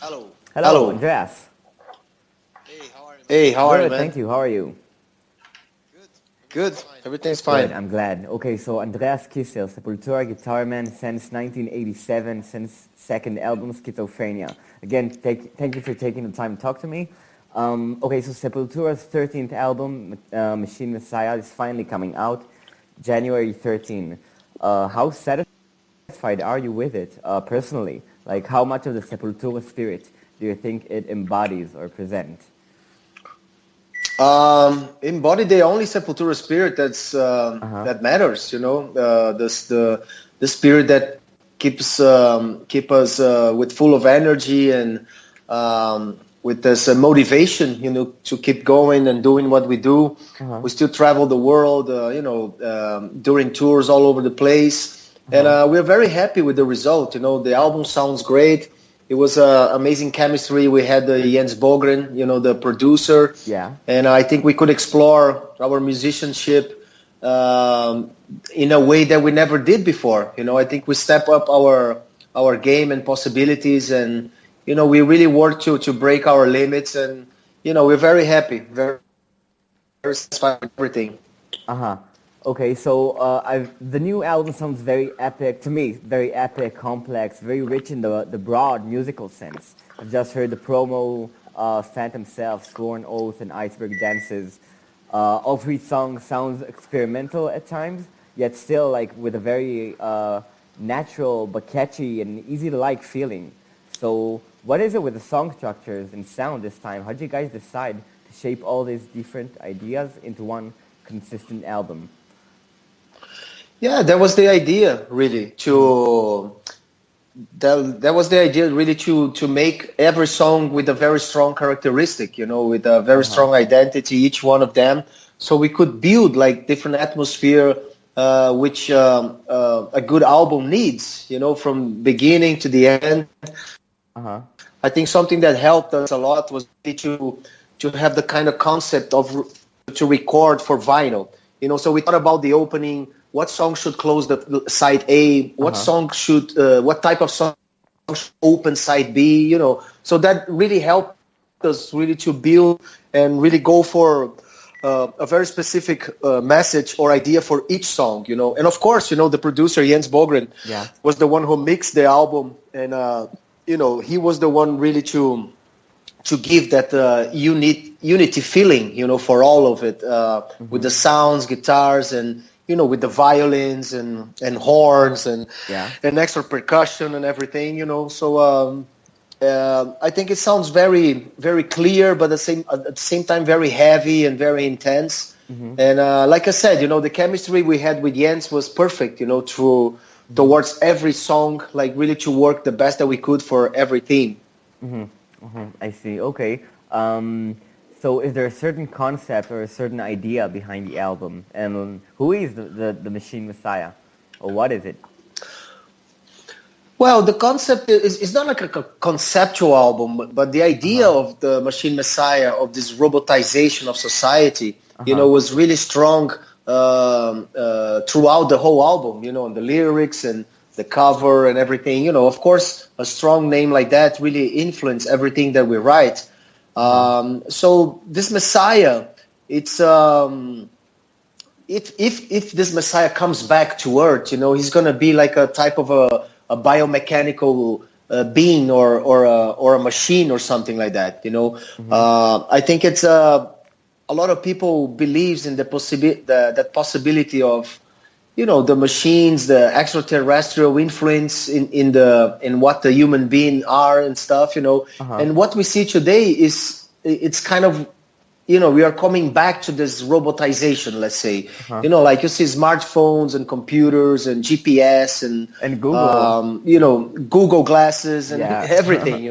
Hello, Hello. Andreas. Hey, how are you, Good, man? thank you. How are you? Good. Everything's Good, fine. I'm glad. Okay, so Andreas Kisser, Sepultura guitar man since 1987, since second album Schizophrenia. Again, thank you for taking the time to talk to me. Okay, so Sepultura's 13th album, Machine Messiah, is finally coming out, January 13. How satisfied are you with it, personally? Like, how much of the Sepultura spirit do you think it embodies or presents? Embody the only Sepultura spirit Uh-huh. that matters. The spirit that keep us with full of energy and with this motivation. To keep going and doing what we do. Uh-huh. We still travel the world. During tours all over the place, and Uh-huh. we're very happy with the result. The album sounds great. It was amazing chemistry. We had Jens Bogren, the producer, Yeah. and I think we could explore our musicianship in a way that we never did before. I think we step up our game and possibilities, and we really work to break our limits, and we're very happy, very, very satisfied with everything. Uh-huh. Okay, so the new album sounds very epic to me, very epic, complex, very rich in the broad musical sense. I've just heard the promo, Phantom Self, Sworn Oath, and Iceberg Dances. All three songs sounds experimental at times, yet still like with a very natural but catchy and easy to like feeling. So what is it with the song structures and sound this time? How did you guys decide to shape all these different ideas into one consistent album? Yeah, that was the idea, really, Mm-hmm. that was the idea really to make every song with a very strong characteristic, with a very Uh-huh. strong identity, each one of them, so we could build like different atmosphere, which a good album needs, from beginning to the end. Uh-huh. I think something that helped us a lot was really to have the kind of concept of to record for vinyl. So we thought about the opening. What song should close the side A? What Uh-huh. song should? What type of song should open side B? So that really helped us really to build and really go for a very specific message or idea for each song. And of course, the producer Jens Bogren Yeah. was the one who mixed the album, and he was the one really to give that unity feeling, for all of it, with Mm-hmm. the sounds, guitars, and with the violins and horns Yeah. and extra percussion and everything, So I think it sounds very, very clear, but at the same time very heavy and very intense. Mm-hmm. And like I said, the chemistry we had with Jens was perfect, Mm-hmm. towards every song, like really to work the best that we could for every theme. Mm-hmm. Mm-hmm. I see. Okay. So is there a certain concept or a certain idea behind the album? And who is the Machine Messiah? Or what is it? Well, the concept is not like a conceptual album, but the idea Uh-huh. of the Machine Messiah, of this robotization of society, Uh-huh. was really strong throughout the whole album, and the lyrics and the cover and everything. Of course, a strong name like that really influenced everything that we write. Uh-huh. So this Messiah, it's if this Messiah comes back to Earth, he's gonna be like a type of a biomechanical being or a machine or something like that. Mm-hmm. I think it's a lot of people believes in that possibility of the machines, the extraterrestrial influence in what the human being are and stuff. Uh-huh. And what we see today is it's kind of we are coming back to this robotization, let's say. Uh-huh. Like you see smartphones and computers and GPS and And Google. Google glasses and Yeah. everything.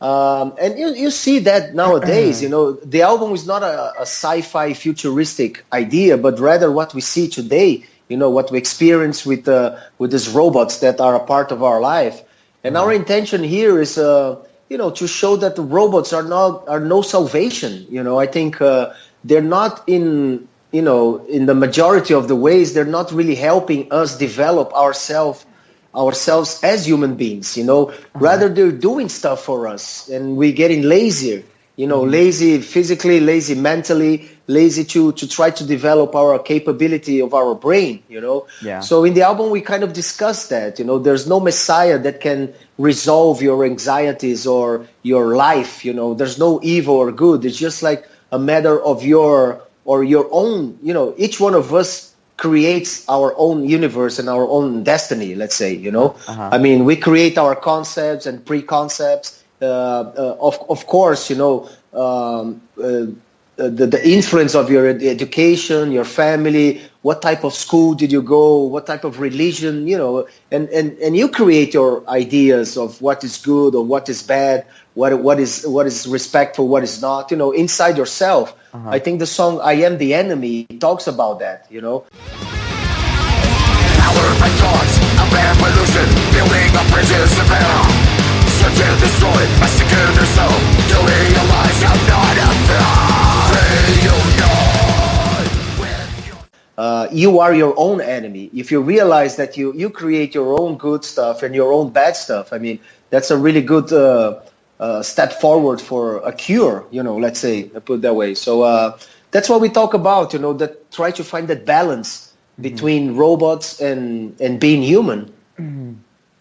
And you see that nowadays. The album is not a sci-fi futuristic idea, but rather what we see today. What we experience with these robots that are a part of our life. And our Uh-huh. intention here is to show that the robots are no salvation. I think they're not in the majority of the ways, they're not really helping us develop ourselves ourselves as human beings, rather they're doing stuff for us and we're getting lazier, lazy physically, lazy mentally, lazy to try to develop our capability of our brain, Yeah. So in the album, we kind of discuss that, there's no messiah that can resolve your anxieties or your life, there's no evil or good. It's just like a matter of your own, each one of us creates our own universe and our own destiny, let's say, I mean, we create our concepts and preconcepts, of course, the influence of your education, your family, what type of school did you go, what type of religion, and you create your ideas of what is good or what is bad, what is respectful, what is not, inside yourself. I think the song "I Am the Enemy" talks about that, Power by thoughts, a revolution, building up bridges of hell. Search and destroy, massacre their soul, to realize I'm not a threat. You are your own enemy. If you realize that you create your own good stuff and your own bad stuff, I mean, that's a really good step forward for a cure, let's say, I put it that way. So that's what we talk about, that try to find that balance between robots and being human.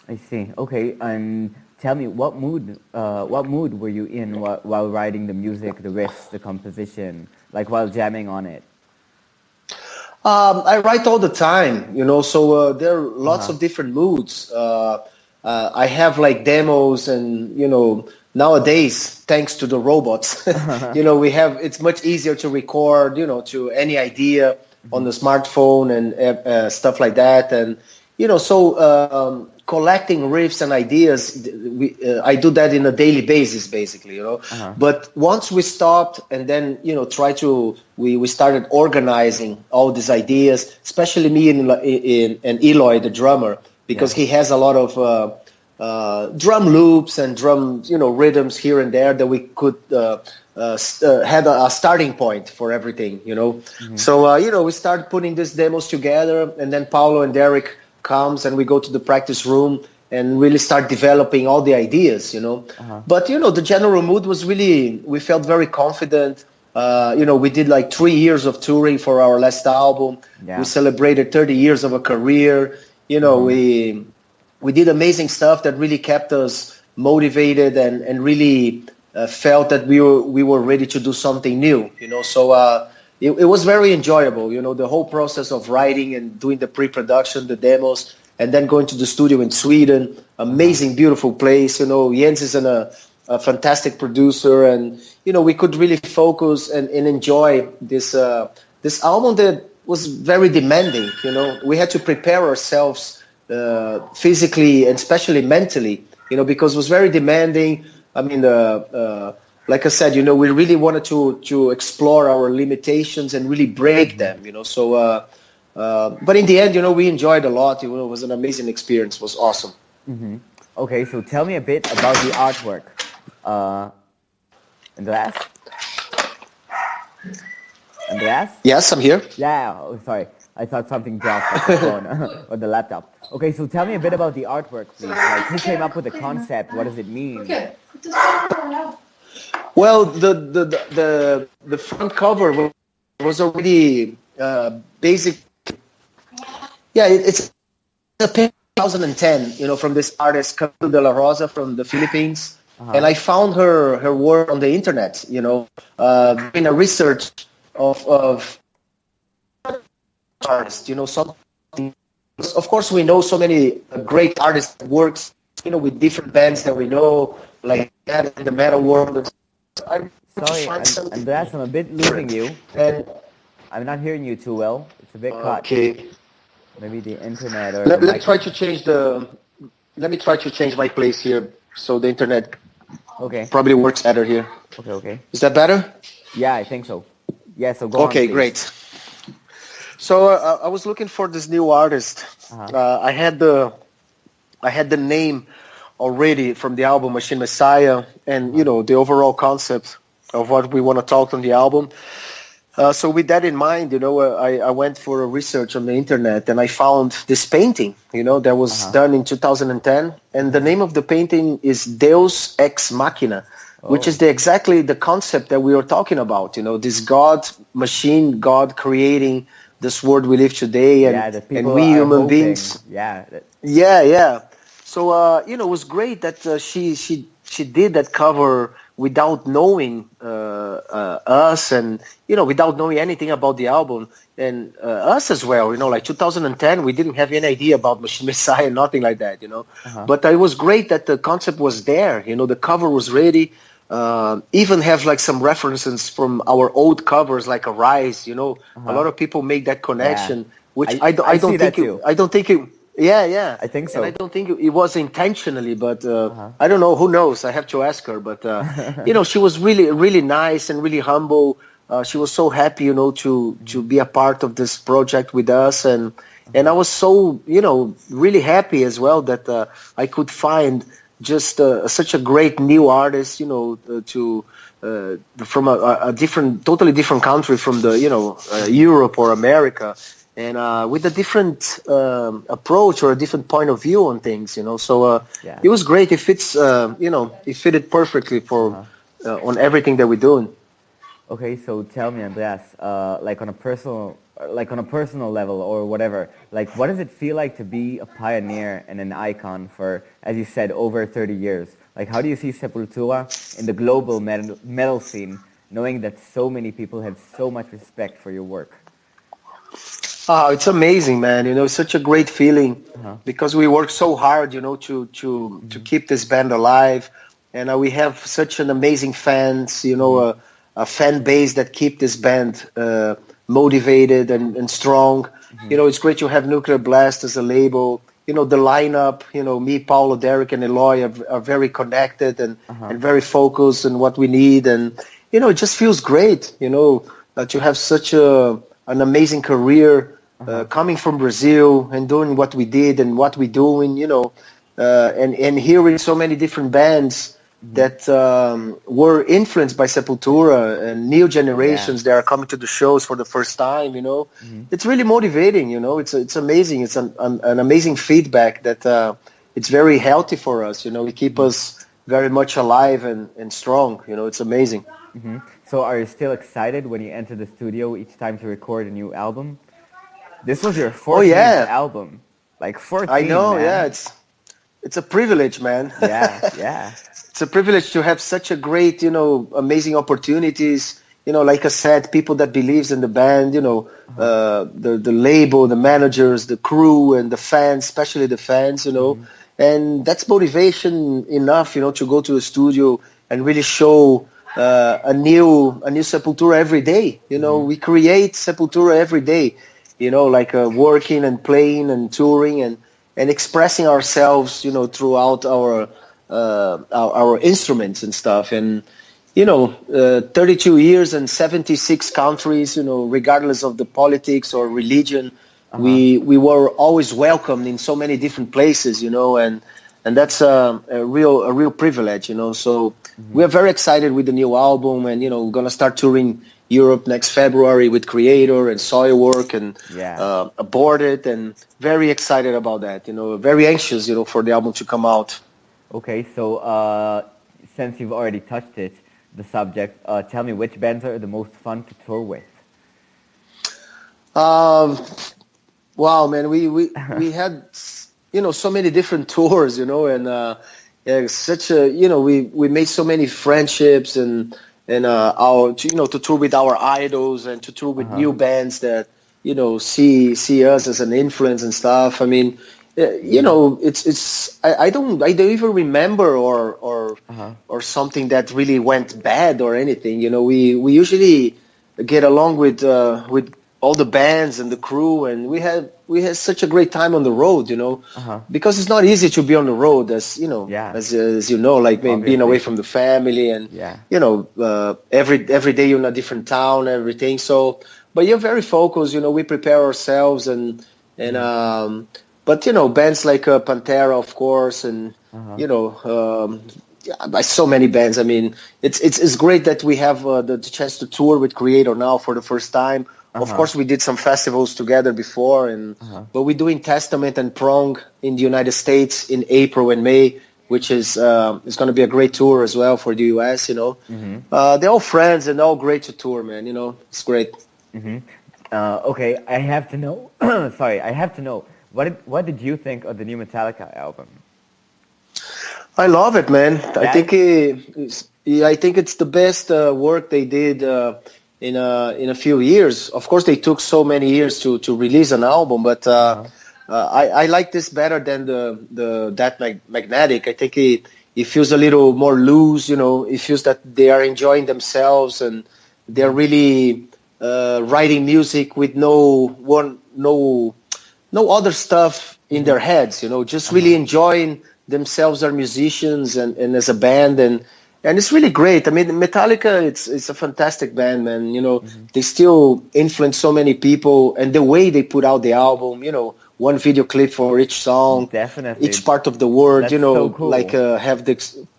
I see. Okay, and tell me, what mood were you in while writing the music, the riffs, the composition, like while jamming on it? I write all the time, so there are lots of different moods. I have like demos and, nowadays, thanks to the robots, it's much easier to record, to any idea on the smartphone and stuff like that. And, so collecting riffs and ideas, I do that in a daily basis, basically, But once we stopped and then, we started organizing all these ideas, especially me and Eloy, the drummer, because he has a lot of drum loops and drum, rhythms here and there that we could had a starting point for everything, So, we started putting these demos together, and then Paulo and Derek comes and we go to the practice room and really start developing all the ideas, But, the general mood was really, we felt very confident. We did like 3 years of touring for our last album. Yeah. We celebrated 30 years of a career. We did amazing stuff that really kept us motivated and really felt that we were ready to do something new, So it was very enjoyable, the whole process of writing and doing the pre-production, the demos, and then going to the studio in Sweden. Amazing, beautiful place. Jens is a fantastic producer, and we could really focus and enjoy this album that was very demanding. We had to prepare ourselves physically and especially mentally, because it was very demanding. I mean, like I said, we really wanted to explore our limitations and really break them, So, but in the end, we enjoyed a lot. It was an amazing experience. It was awesome. Mm-hmm. Okay, so tell me a bit about the artwork. Andreas? Andreas? Yes, I'm here. Yeah, oh, sorry. I thought something dropped on the phone or the laptop. Okay, so tell me a bit about the artwork, please. Like, who came up with the concept? What does it mean? Okay. Well, the front cover was already basic. Yeah, it's a 2010, from this artist Camilo de la Rosa from the Philippines, and I found her work on the internet. Doing a research of artists. Something. Of course, we know so many great artists that works, with different bands that we know, like that in the metal world. Sorry, Andreas, I'm a bit losing you. And I'm not hearing you too well. It's a bit cut. Okay. Maybe the internet or. Let me try to change my place here so the internet. Okay. Probably works better here. Okay. Is that better? Yeah, I think so. Yeah, so go on. Okay, please. Great. So I was looking for this new artist. I had the name already from the album Machine Messiah, and the overall concept of what we want to talk on the album. So with that in mind, I went for a research on the internet and I found this painting, that was done in 2010. And the name of the painting is Deus Ex Machina, which is exactly the concept that we were talking about, this God, machine, God creating this world we live today, and we human beings. Yeah. Yeah. So, it was great that she did that cover without knowing us and, without knowing anything about the album and us as well. Like 2010, we didn't have any idea about Machine Messiah, nothing like that, But it was great that the concept was there. The cover was ready. Even have like some references from our old covers, like Arise. A lot of people make that connection, which I don't think it. Yeah. I think so. And I don't think it was intentionally, but I don't know. Who knows? I have to ask her. But she was really, really nice and really humble. She was so happy, to be a part of this project with us, and I was so, really happy as well that I could find just such a great new artist, from a totally different country from the, Europe or America. And with a different approach or a different point of view on things, So it was great. It fits, it fitted perfectly for on everything that we're doing. Okay, so tell me, Andreas, like on a personal level or whatever, like what does it feel like to be a pioneer and an icon for, as you said, over 30 years? Like how do you see Sepultura in the global metal scene, knowing that so many people have so much respect for your work? Oh, it's amazing, man. It's such a great feeling because we work so hard, to keep this band alive. And we have such an amazing fans, a fan base that keep this band motivated and strong. It's great to have Nuclear Blast as a label. The lineup, me, Paulo, Derek, and Eloy are very connected and very focused on what we need. And, it just feels great, to have such an amazing career coming from Brazil and doing what we did and what we're doing, and hearing so many different bands that were influenced by Sepultura and new generations that are coming to the shows for the first time, It's really motivating, It's amazing. It's an amazing feedback that it's very healthy for us, It keeps us very much alive and strong, It's amazing. So are you still excited when you enter the studio each time to record a new album? This was your 14th album. Like 14, I know, man. It's a privilege, man. Yeah. It's a privilege to have such a great, amazing opportunities. Like I said, people that believes in the band, the label, the managers, the crew, and the fans, especially the fans, And that's motivation enough, to go to the studio and really show a new Sepultura every day. We create Sepultura every day. Like working and playing and touring and expressing ourselves, throughout our instruments and stuff. And, 32 years and 76 countries, regardless of the politics or religion, we were always welcomed in so many different places, and that's a real privilege, So we are very excited with the new album, and, we're going to start touring Europe next February with Creator and Soilwork and Aborted, and very excited about that, very anxious, for the album to come out. Okay, so since you've already touched the subject, tell me which bands are the most fun to tour with? Wow, man, we had, so many different tours, and such a, we made so many friendships and our, to tour with our idols and to tour with new bands that, see us as an influence and stuff. I mean, it's I don't even remember or something that really went bad or anything. We usually get along with all the bands and the crew, and we had such a great time on the road, because it's not easy to be on the road as as like being away from the family and every day you're in a different town, everything. So, but you're very focused. We prepare ourselves and but bands like Pantera, of course, and by so many bands. I mean, it's great that we have the chance to tour with Creator now for the first time. Of course, we did some festivals together before, but we're doing Testament and Prong in the United States in April and May, which is going to be a great tour as well for the US. They're all friends and all great to tour, man. It's great. Okay, I have to know. Sorry, I have to know. What did you think of the new Metallica album? I love it, man. Yeah. I think it's the best work they did in a few years. Of course, they took so many years to release an album, but I like this better than that Magnetic. I think it feels a little more loose. It feels that they are enjoying themselves and they're really writing music with no other stuff in their heads. Just really enjoying themselves as musicians and as a band, and it's really great. I mean, Metallica, it's a fantastic band, man. They still influence so many people, and the way they put out the album, one video clip for each song, definitely, each part of the world, That's so cool. like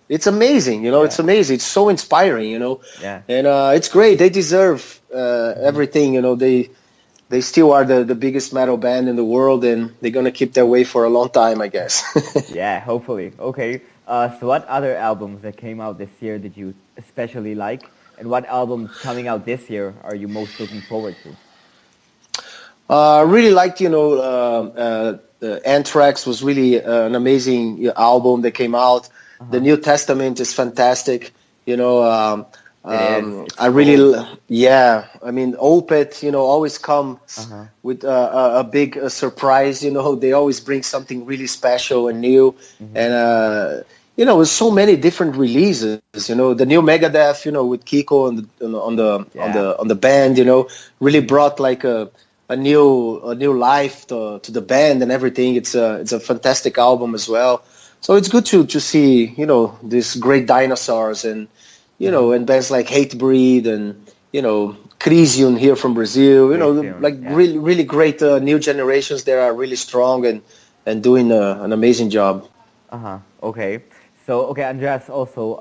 it's amazing, it's amazing. It's so inspiring, Yeah. And it's great. They deserve everything, They still are the biggest metal band in the world, and they're going to keep their way for a long time, I guess. Yeah, hopefully. Okay. So what other albums that came out this year did you especially like? And what albums coming out this year are you most looking forward to? I really liked, Anthrax was really an amazing album that came out. The New Testament is fantastic. I really, I mean, Opeth, always comes with a big surprise. They always bring something really special and new. And, with so many different releases, the new Megadeth, with Kiko on the band, really brought like a new life to the band and everything. It's a fantastic album as well. So it's good to see, these great dinosaurs and bands like Hatebreed and, Crisium here from Brazil, really, really great new generations that are really strong and doing an amazing job. Okay. So, Andreas, also,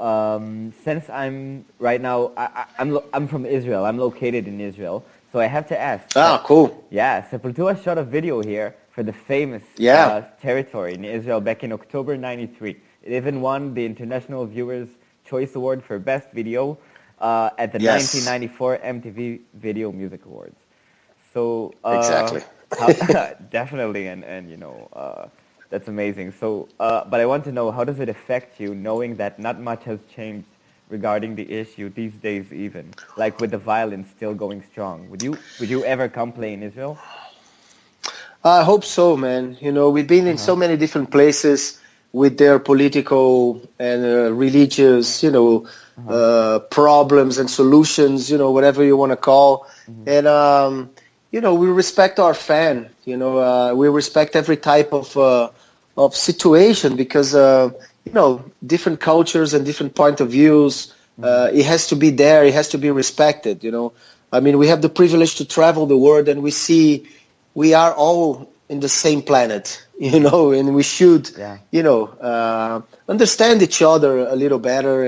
since I'm right now, I'm from Israel. I'm located in Israel. So I have to ask. Cool. Yeah, Sepultura shot a video here for the famous territory in Israel back in October '93. It even won the International Viewers' Choice Award for Best Video at the 1994 MTV Video Music Awards. So exactly, definitely, and that's amazing. So, but I want to know, how does it affect you knowing that not much has changed regarding the issue these days, even like with the violence still going strong? Would you ever come play in Israel? I hope so, man. We've been in so many different places with their political and religious, problems and solutions, whatever you want to call. And, we respect our fan, we respect every type of situation because, different cultures and different point of views, it has to be there. It has to be respected, I mean, we have the privilege to travel the world and we see we are all in the same planet, and we should, understand each other a little better.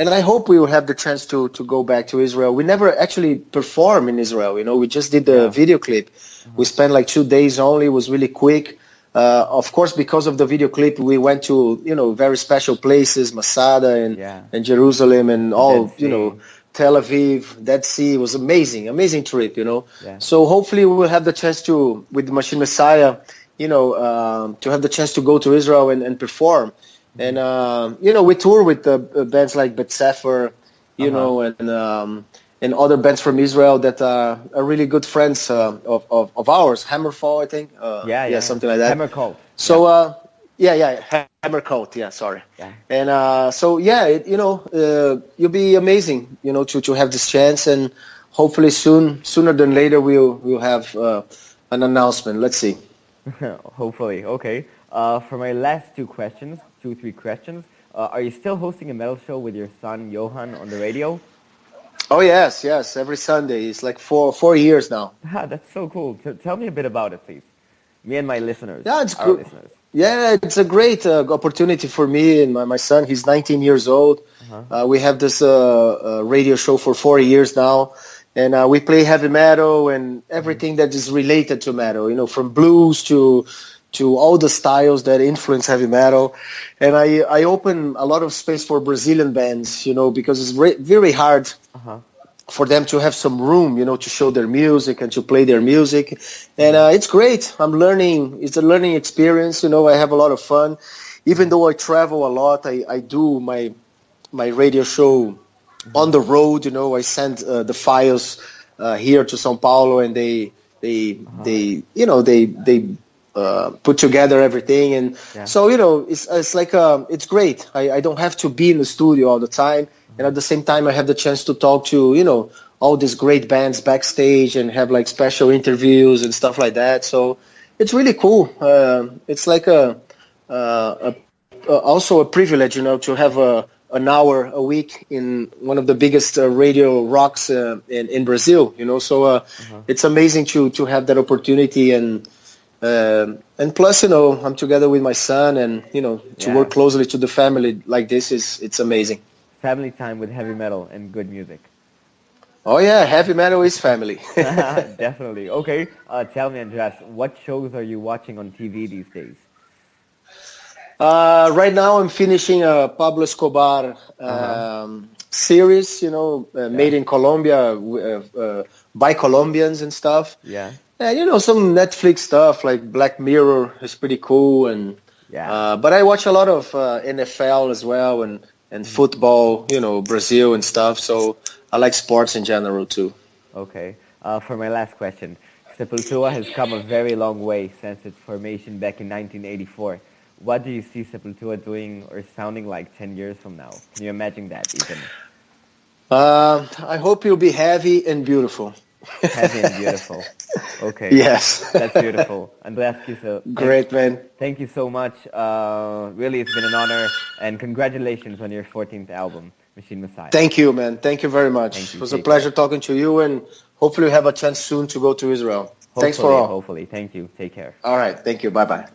And I hope we will have the chance to go back to Israel. We never actually performed in Israel. We just did the video clip. We spent like 2 days only. It was really quick. Of course, because of the video clip, we went to, very special places, Masada and Jerusalem and all, Tel Aviv, Dead Sea. It was amazing trip, So hopefully we will have the chance to, with the Machine Messiah, to have the chance to go to Israel and perform. And, we tour with bands like Bet Sefer, and other bands from Israel that are really good friends of ours. Hammerfall, I think. Something like that. Hammer Cult. So, Hammer Cult. Yeah, sorry. Yeah. And you'll be amazing, to have this chance. And hopefully sooner than later, we'll have an announcement. Let's see. Hopefully. Okay. For my last three questions, are you still hosting a metal show with your son Johan on the radio? Oh yes, every Sunday. It's like 4 years now. That's so cool. Tell me a bit about it, please. Me and my listeners. Yeah, it's our good. Listeners. Yeah, it's a great opportunity for me and my son. He's 19 years old. We have this radio show for 4 years now, and we play heavy metal and everything that is related to metal. You know, from blues to all the styles that influence heavy metal. And I open a lot of space for Brazilian bands. You know, because it's very hard for them to have some room, you know, to show their music and to play their music. And it's great. I'm learning. It's a learning experience. You know, I have a lot of fun. Even though I travel a lot, I do my radio show on the road. You know, I send the files here to São Paulo, and they put together everything. And so, you know, it's like it's great. I don't have to be in the studio all the time. And at the same time, I have the chance to talk to, you know, all these great bands backstage and have like special interviews and stuff like that. So it's really cool. It's like also a privilege, you know, to have an hour a week in one of the biggest radio rocks in Brazil, you know. So it's amazing to have that opportunity. And plus, you know, I'm together with my son, and, you know, to work closely to the family like this it's amazing. Family time with heavy metal and good music. Oh yeah, heavy metal is family. Definitely. Okay, tell me, Andreas, what shows are you watching on TV these days? Right now I'm finishing a Pablo Escobar series, you know, made in Colombia by Colombians and stuff. Yeah. And, you know, some Netflix stuff like Black Mirror is pretty cool. And but I watch a lot of NFL as well, and football, you know, Brazil and stuff. So I like sports in general too. Okay. For my last question, Sepultura has come a very long way since its formation back in 1984. What do you see Sepultura doing or sounding like 10 years from now? Can you imagine that even? I hope you'll be heavy and beautiful. Heavy and beautiful. Okay. Yes. That's beautiful. Andreas Kisser. Great, man. Thank you so much. Really, it's been an honor. And congratulations on your 14th album, Machine Messiah. Thank you, man. Thank you very much. It was a pleasure talking to you, and hopefully we have a chance soon to go to Israel. Thanks for all. Hopefully. Thank you. Take care. All right. Thank you. Bye-bye.